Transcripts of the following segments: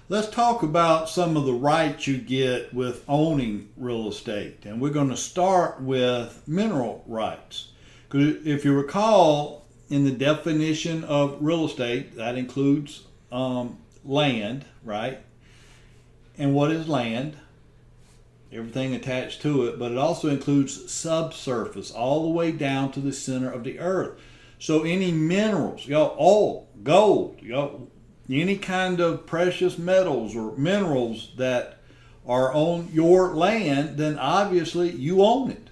Let's talk about some of the rights you get with owning real estate. And we're going to start with mineral rights. Because if you recall, in the definition of real estate, that includes land, right? And what is land? Everything attached to it, but it also includes subsurface, all the way down to the center of the earth. So any minerals, oil, gold, any kind of precious metals or minerals that are on your land, then obviously you own it.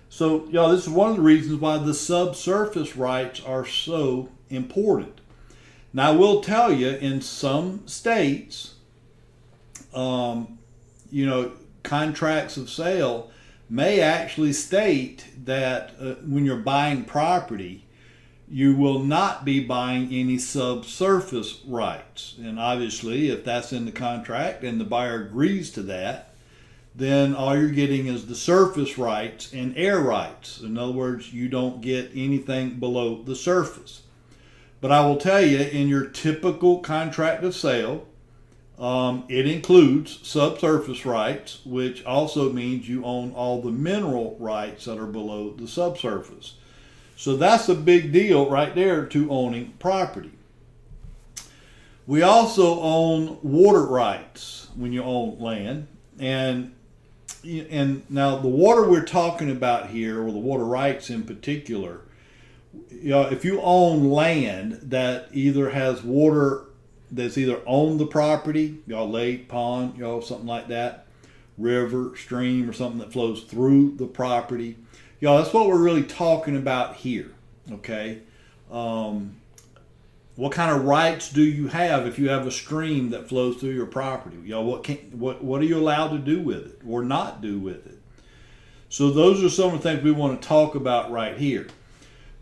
So, this is one of the reasons why the subsurface rights are so important. Now, I will tell you, in some states, contracts of sale may actually state that when you're buying property, you will not be buying any subsurface rights. And obviously, if that's in the contract and the buyer agrees to that, then all you're getting is the surface rights and air rights. In other words, you don't get anything below the surface. But I will tell you, in your typical contract of sale, it includes subsurface rights, which also means you own all the mineral rights that are below the subsurface. So that's a big deal right there to owning property. We also own water rights when you own land. And now the water we're talking about here, or the water rights in particular, if you own land that either has water that's either on the property, lake, pond, something like that, river, stream, or something that flows through the property, that's what we're really talking about here. Okay, what kind of rights do you have if you have a stream that flows through your property? What are you allowed to do with it or not do with it? So those are some of the things we want to talk about right here.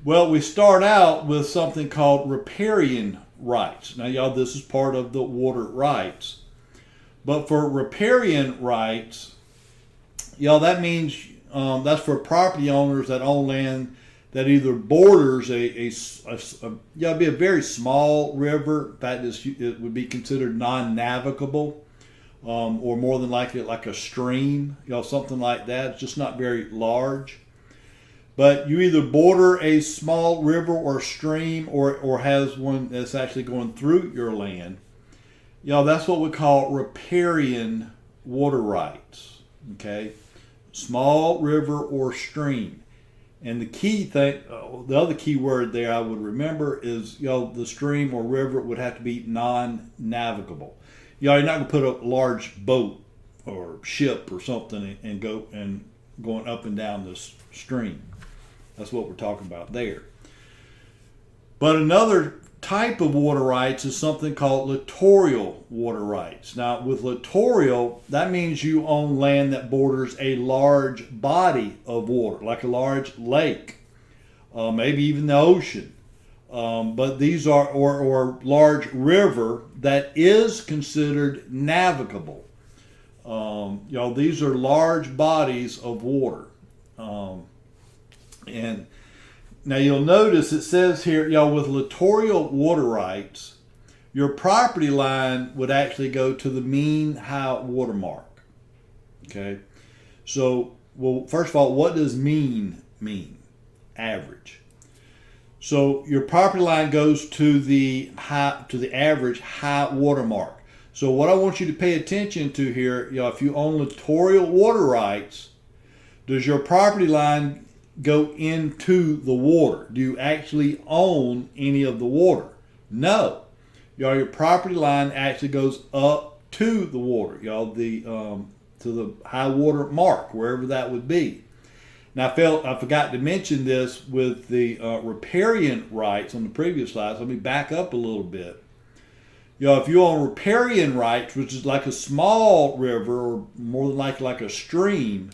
Well, we start out with something called riparian rights. Now, this is part of the water rights. But for riparian rights, that means that's for property owners that own land that either borders be a very small river. In fact, it would be considered non-navigable, or more than likely like a stream, something like that. It's just not very large. But you either border a small river or stream, or has one that's actually going through your land. That's what we call riparian water rights. Okay, small river or stream. And the key thing, the other key word there I would remember is, the stream or river would have to be non-navigable. You're not going to put a large boat or ship or something and going up and down this stream. That's what we're talking about there. But another type of water rights is something called littoral water rights. Now, with littoral, that means you own land that borders a large body of water, like a large lake, maybe even the ocean. But these are, or large river that is considered navigable. These are large bodies of water. And now you'll notice it says here, with littoral water rights, your property line would actually go to the mean high water mark. Okay, so first of all, what does mean mean? Average. So your property line goes to the average high water mark. So what I want you to pay attention to here, if you own littoral water rights, does your property line go into the water? Do you actually own any of the water? No. Your property line actually goes up to the water, to the high water mark, wherever that would be. Now, I forgot to mention this with the riparian rights on the previous slides. Let me back up a little bit. If you own riparian rights, which is like a small river or more than likely like a stream,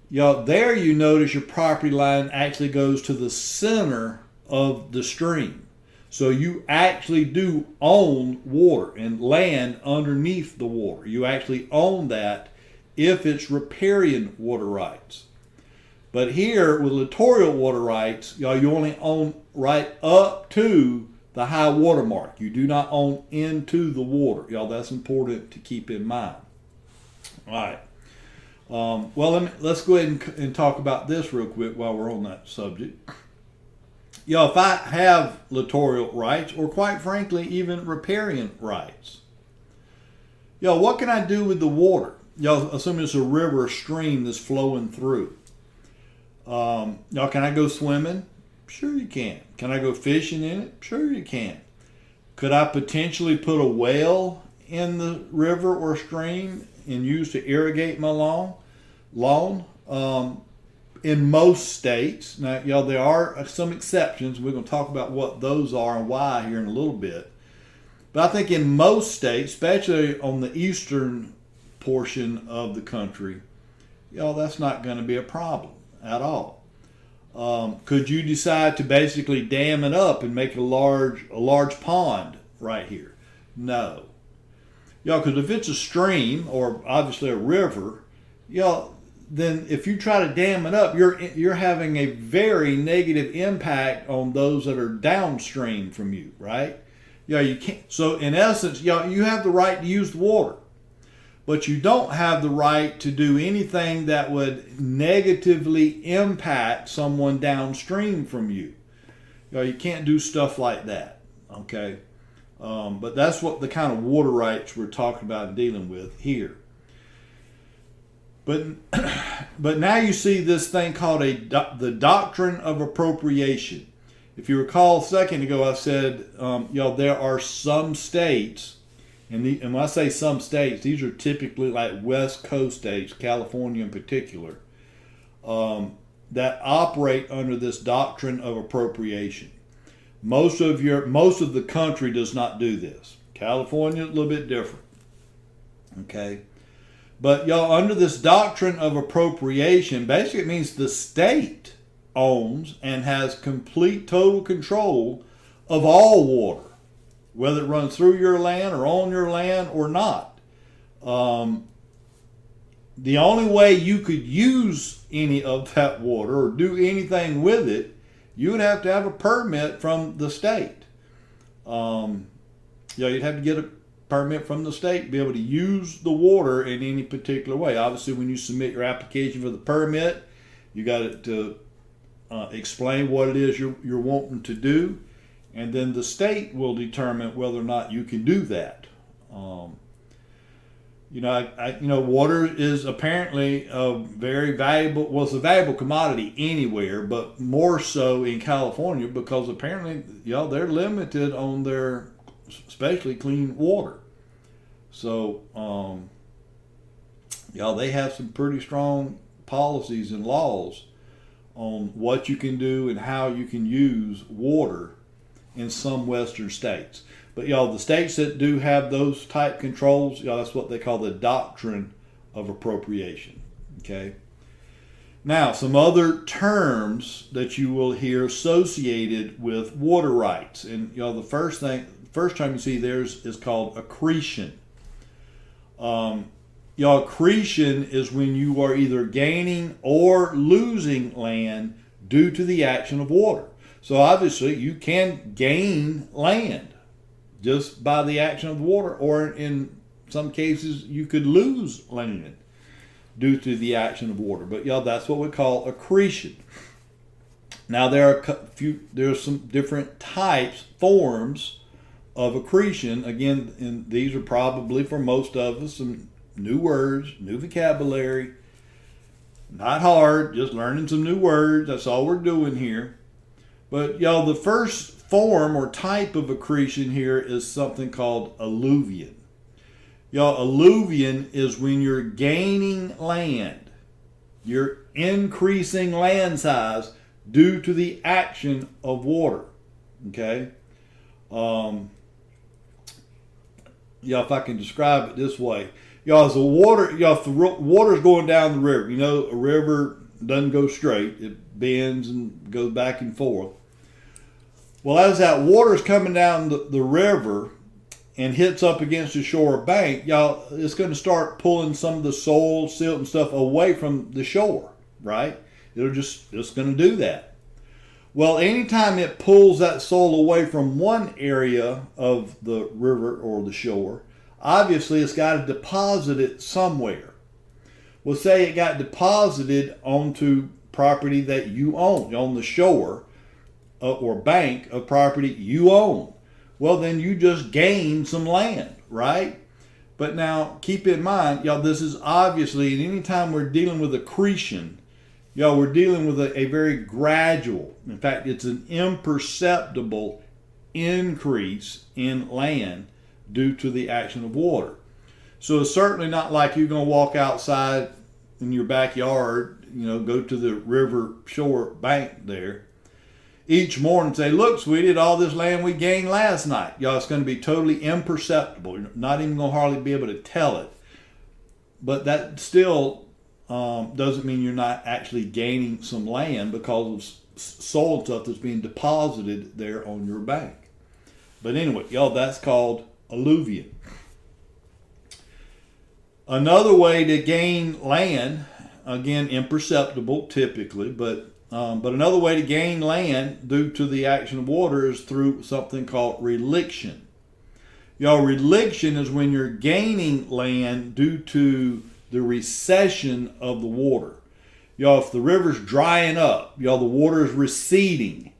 there you notice your property line actually goes to the center of the stream. So you actually do own water and land underneath the water. You actually own that if it's riparian water rights. But here with littoral water rights, you only own right up to the high water mark. You do not own into the water. Y'all, that's important to keep in mind. All right. Well, let's go ahead and talk about this real quick while we're on that subject. Y'all, if I have littorial rights, or quite frankly, even riparian rights, y'all, what can I do with the water? Y'all, assuming it's a river or stream that's flowing through. Y'all, can I go swimming? Sure you can. Can I go fishing in it? Sure you can. Could I potentially put a well in the river or stream and use to irrigate my lawn? In most states. Now, y'all, there are some exceptions. We're going to talk about what those are and why here in a little bit. But I think in most states, especially on the eastern portion of the country, y'all, that's not going to be a problem at all. Could you decide to basically dam it up and make a large pond right here? No. Y'all, because if it's a stream or obviously a river, y'all, then if you try to dam it up, you're having a very negative impact on those that are downstream from you, right? Yeah, you can't. So in essence, you have the right to use the water, but you don't have the right to do anything that would negatively impact someone downstream from you. You can't do stuff like that, okay? But that's what the kind of water rights we're talking about and dealing with here. But now you see this thing called the doctrine of appropriation. If you recall a second ago, I said, there are some states, and when I say some states, these are typically like West Coast states, California in particular, that operate under this doctrine of appropriation. Most of the country does not do this. California is a little bit different. Okay. But y'all, under this doctrine of appropriation, basically it means the state owns and has complete total control of all water, whether it runs through your land or on your land or not. The only way you could use any of that water or do anything with it, you would have to have a permit from the state. You'd have to get a permit from the state to be able to use the water in any particular way. Obviously, when you submit your application for the permit, you got to explain what it is you're wanting to do, and then the state will determine whether or not you can do that. Water is apparently a very valuable. Well, it's a valuable commodity anywhere, but more so in California because apparently, they're limited on their especially clean water. So, they have some pretty strong policies and laws on what you can do and how you can use water in some western states. But the states that do have those type controls, that's what they call the doctrine of appropriation. Okay. Now, some other terms that you will hear associated with water rights, and the first term you see there is called accretion. Accretion is when you are either gaining or losing land due to the action of water. So obviously you can gain land just by the action of water, or in some cases you could lose land due to the action of water. But that's what we call accretion. Now there's some different forms of accretion. Again, and these are probably for most of us some new words, new vocabulary. Not hard, just learning some new words. That's all we're doing here. But the first form or type of accretion here is something called alluvion. Alluvion is when you're gaining land. You're increasing land size due to the action of water. Okay? If I can describe it this way. As the water, if the water's going down the river, a river doesn't go straight. It bends and goes back and forth. Well, as that water's coming down the river and hits up against the shore bank, it's going to start pulling some of the soil, silt, and stuff away from the shore, right? It's going to do that. Well, anytime it pulls that soil away from one area of the river or the shore, obviously it's got to deposit it somewhere. Well, say it got deposited onto property that you own, on the shore or bank of property you own. Well, then you just gain some land, right? But now keep in mind, y'all, this is obviously, and anytime we're dealing with accretion, y'all, we're dealing with a very gradual, in fact, it's an imperceptible increase in land due to the action of water. So it's certainly not like you're going to walk outside in your backyard, go to the river shore bank there each morning and say, look, sweetie, at all this land we gained last night. Y'all, it's going to be totally imperceptible. You're not even going to hardly be able to tell it. But that still doesn't mean you're not actually gaining some land because of soil stuff that's being deposited there on your bank. But anyway, y'all, that's called alluvium. Another way to gain land, again, imperceptible typically, but another way to gain land due to the action of water is through something called reliction. Y'all, reliction is when you're gaining land due to the recession of the water. Y'all, if the river's drying up, y'all, the water is receding.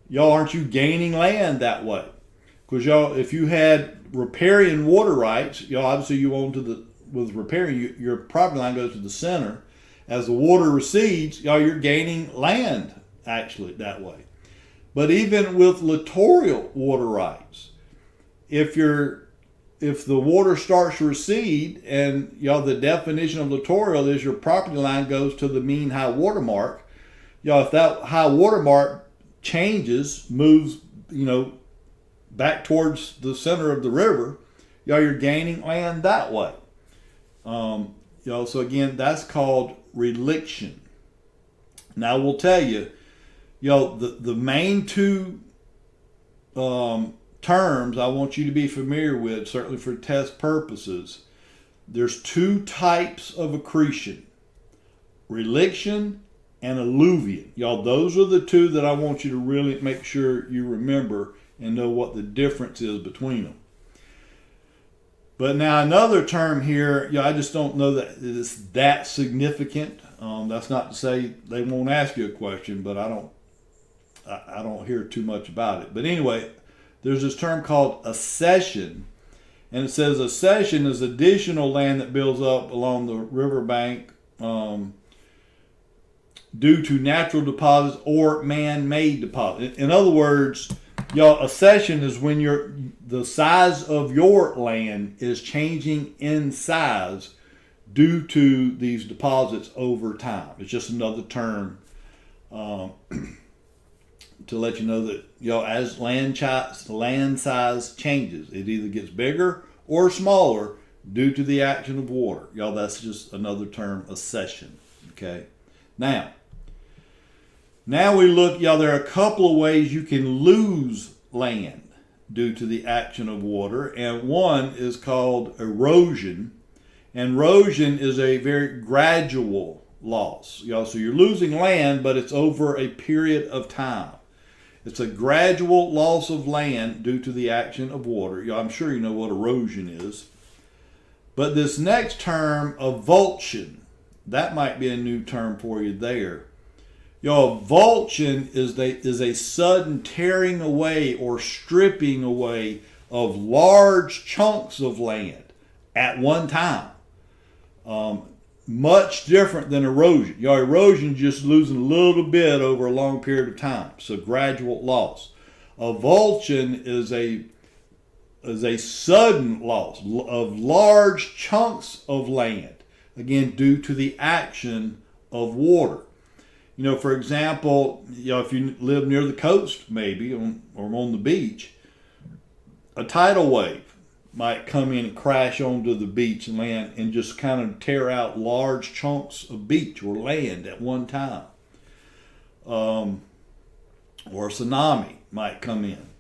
Y'all, aren't you gaining land that way? Because y'all, if you had riparian water rights, y'all, obviously you own with riparian, your property line goes to the center. As the water recedes, y'all, you're gaining land actually that way. But even with littoral water rights, if the water starts to recede, and y'all, the definition of littoral is your property line goes to the mean high water mark. Y'all, if that high water mark changes, moves, back towards the center of the river, y'all, you're gaining land that way. So again, that's called reliction. Now we'll tell you, the main two terms I want you to be familiar with, certainly for test purposes. There's two types of accretion: reliction and alluvium. Y'all, those are the two that I want you to really make sure you remember and know what the difference is between them. But now another term here, I just don't know that it's that significant. That's not to say they won't ask you a question, but I don't hear too much about it. But anyway, there's this term called accession, and it says accession is additional land that builds up along the riverbank due to natural deposits or man-made deposits. In other words, y'all, accession is when the size of your land is changing in size due to these deposits over time. It's just another term to let you know that, as land size changes, it either gets bigger or smaller due to the action of water. Y'all, that's just another term, accession. Okay. Now we look, there are a couple of ways you can lose land due to the action of water, and one is called erosion. And erosion is a very gradual loss. So you're losing land, but it's over a period of time. It's a gradual loss of land due to the action of water. I'm sure you know what erosion is. But this next term, avulsion, that might be a new term for you there. Avulsion is a sudden tearing away or stripping away of large chunks of land at one time. Much different than erosion. Erosion is just losing a little bit over a long period of time, so gradual loss. Avulsion is a sudden loss of large chunks of land, again due to the action of water. For example, if you live near the coast, maybe, or on the beach, a tidal wave might come in and crash onto the beach and land and just kind of tear out large chunks of beach or land at one time. Or a tsunami might come in.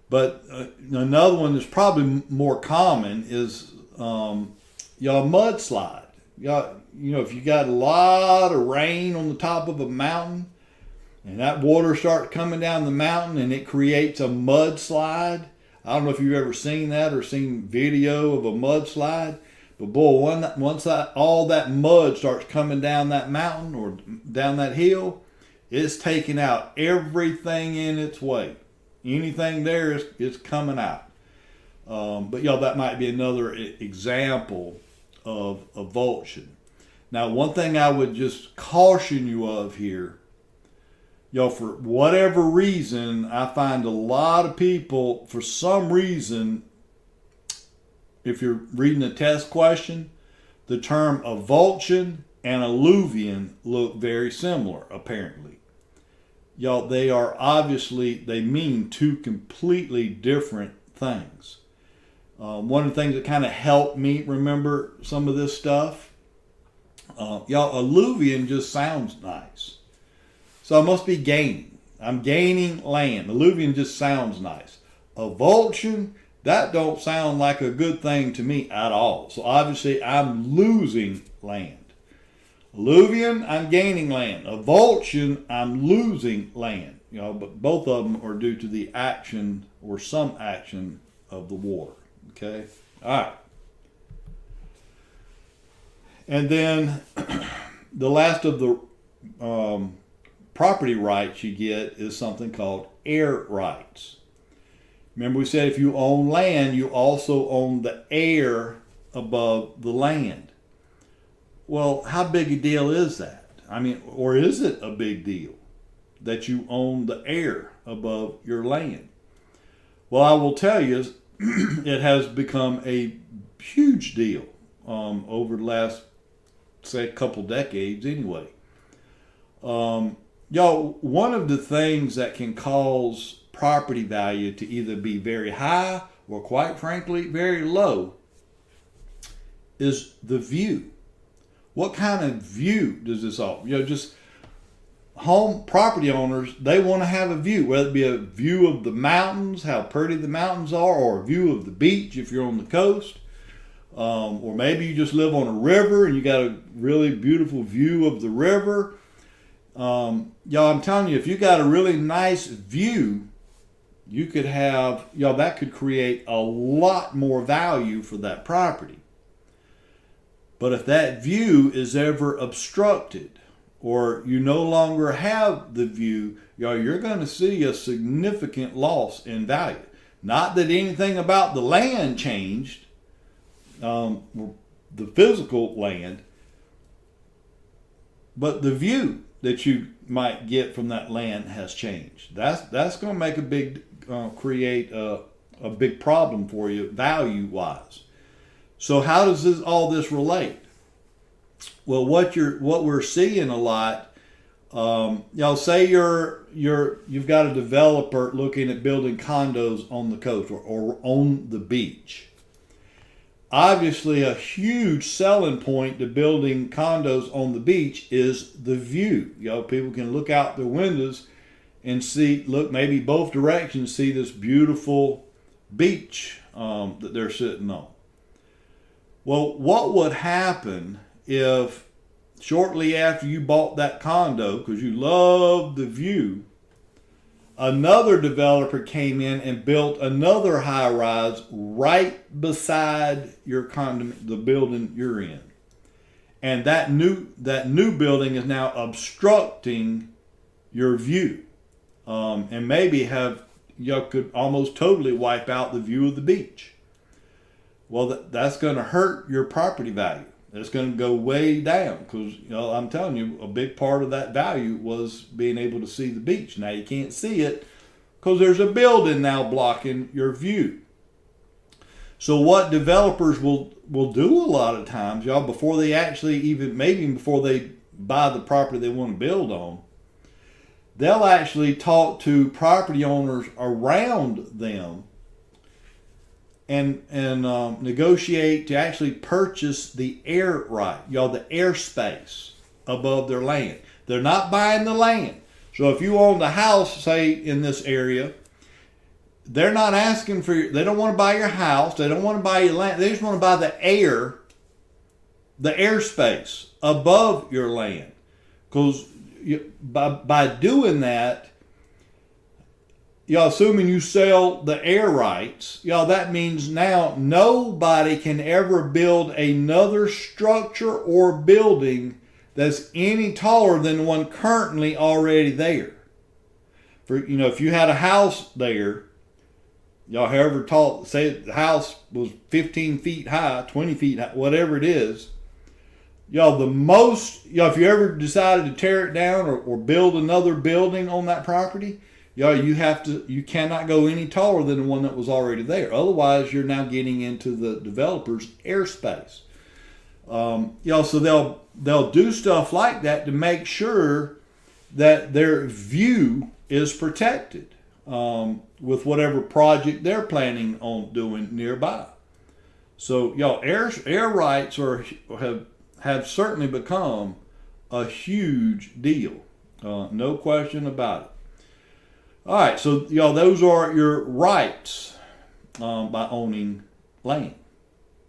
But another one that's probably more common is a mudslide. If you got a lot of rain on the top of a mountain, and that water starts coming down the mountain and it creates a mudslide. I don't know if you've ever seen that or seen video of a mudslide, but boy, once all that mud starts coming down that mountain or down that hill, it's taking out everything in its way. Anything there is coming out. But y'all, that might be another example of avulsion. Now, one thing I would just caution you of here, y'all, for whatever reason, I find a lot of people, for some reason, if you're reading a test question, the term avulsion and alluvion look very similar, apparently. Y'all, they mean two completely different things. One of the things that kind of helped me remember some of this stuff, y'all, alluvion just sounds nice. So I must be gaining. I'm gaining land. Alluvion just sounds nice. Avulsion, that don't sound like a good thing to me at all. So obviously I'm losing land. Alluvion, I'm gaining land. Avulsion, I'm losing land. But both of them are due to the action or some action of the water. Okay? All right. And then the last of the property rights you get is something called air rights. Remember we said if you own land, you also own the air above the land. Well, how big a deal is that? I mean, or is it a big deal that you own the air above your land? Well, I will tell you, it has become a huge deal over the last, say, couple decades anyway. Y'all, one of the things that can cause property value to either be very high or, quite frankly, very low is the view. What kind of view does this offer? Just home property owners, they want to have a view, whether it be a view of the mountains, how pretty the mountains are, or a view of the beach if you're on the coast. Or maybe you just live on a river and you got a really beautiful view of the river. Y'all, I'm telling you, if you got a really nice view, you could have, that could create a lot more value for that property. But if that view is ever obstructed or you no longer have the view, you're going to see a significant loss in value. Not that anything about the land changed, the physical land, but the view that you might get from that land has changed. That's going to make create a big problem for you value-wise. So how does all this relate? Well, what we're seeing a lot, say you've got a developer looking at building condos on the coast or on the beach. Obviously, a huge selling point to building condos on the beach is the view. People can look out their windows and look maybe both directions, see this beautiful beach that they're sitting on. Well, what would happen if shortly after you bought that condo, because you loved the view, another developer came in and built another high-rise right beside your condominium, the building you're in, and that new building is now obstructing your view, and maybe could almost totally wipe out the view of the beach. Well, that's going to hurt your property value. It's going to go way down because, I'm telling you, a big part of that value was being able to see the beach. Now you can't see it because there's a building now blocking your view. So what developers will do a lot of times, before they actually before they buy the property they want to build on, they'll actually talk to property owners around them and negotiate to actually purchase the air right, the airspace above their land. They're not buying the land. So if you own the house, say in this area, they're not asking they don't want to buy your house, they don't want to buy your land, they just want to buy the airspace above your land. Because by doing that, y'all, assuming you sell the air rights, y'all, that means now nobody can ever build another structure or building that's any taller than the one currently already there. For, if you had a house there, y'all, however tall, say the house was 15 feet high, 20 feet high, whatever it is, y'all, if you ever decided to tear it down or build another building on that property, y'all, you cannot go any taller than the one that was already there. Otherwise, you're now getting into the developer's airspace. So they'll do stuff like that to make sure that their view is protected with whatever project they're planning on doing nearby. So, y'all, air rights have certainly become a huge deal. No question about it. All right, so, y'all, those are your rights by owning land.